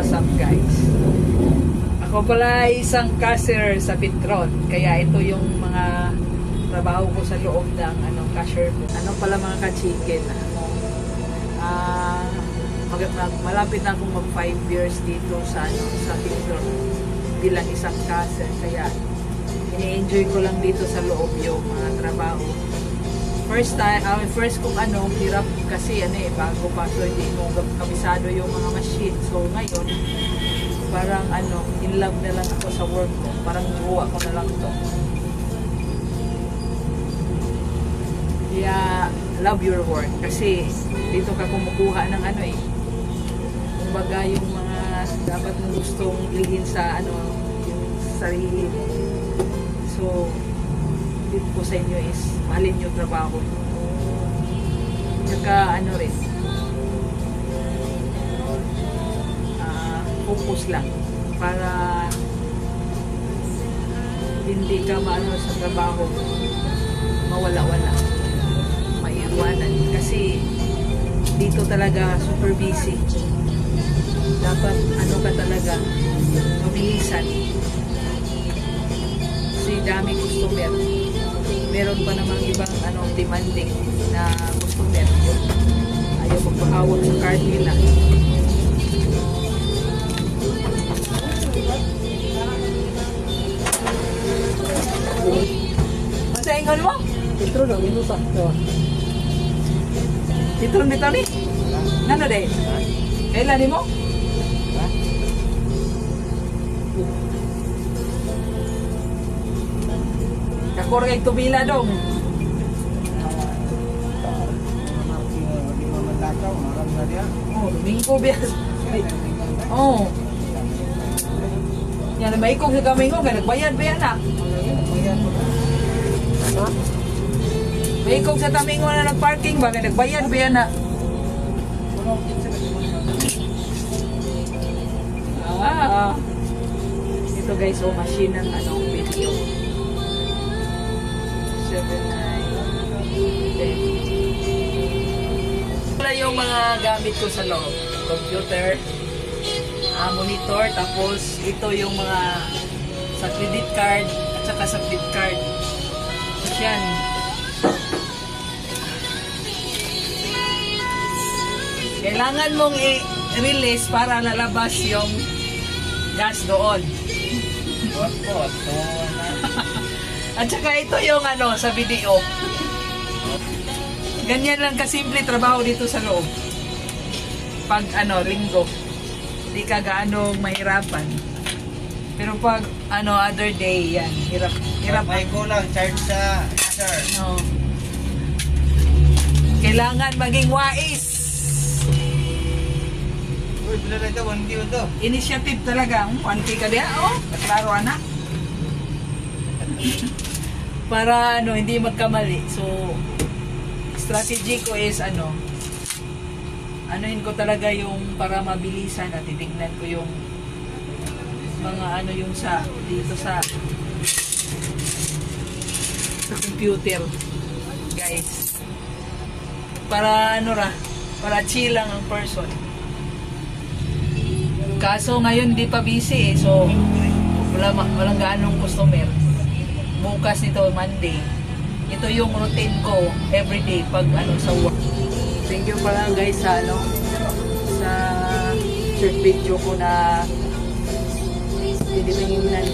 what's up guys? Ako pala isang cashier sa Petron. Kaya ito yung mga trabaho ko sa loob ng cashier ko. Pala mga ka-chicken. Malapit na akong mag 5 years dito sa Petron bilang isang cashier. Kaya ini-enjoy ko lang dito sa loob yung mga trabaho. First kong hirap kasi bago pa, so hindi mo kabisado yung mga machine. So ngayon parang in love na lang ako sa work ko, parang buwa ko na lang to. Kaya love your work kasi dito ka kumukuha ng kumbaga yung mga dapat mong gustong ilhin sa yung sarili mo. So tip ko sa inyo is mahalin yung trabaho. Tsaka rin focus lang para hindi ka sa trabaho mawala-wala, maiiwanan kasi dito talaga super busy. Dapat ka talaga mabilisan kasi dami customer. Meron pa namang ibang demanding na customer. Ayaw magpahawak sa card nila. Ano sa ingon mo? Petron ang minuta. Petron dito ni? Nano de? Kailan ni mo? Kakor kay tubila dong. Oh, mingko biya. Oh. Yan may kong sa kamingo kay nagbayad ba yan na? Ha? May kong sa tamingo na nagparking ba kay nagbayad ba yan na? Ito guys, machine ng video. 7, 9, 10. Wala yung mga gamit ko sa loob. Computer, monitor, tapos ito yung mga sa credit card at saka sa flip card. Yan. Kailangan mong i-release para lalabas yung gas doon. At saka ito yung sa video. Ganyan lang kasimple trabaho dito sa loob. Pag linggo, hindi ka gaano mahirapan. Pero pag other day, yan, hirap. May kulang charge sa sir. No. Kailangan maging wais. Uy, bila na ito, 1K ito. Initiative talaga. 1K ka diya, kaklaro anak. Para hindi magkamali. So strategy ko is anuhin ko talaga yung para mabilisan at titignan ko yung mga yung dito sa computer guys, para para chill lang ang person. Kaso ngayon di pa busy so walang gaanong customer. Bukas nito Monday, ito yung routine ko everyday pag sa work. Thank you pala guys sa sa short video ko na dinitingnan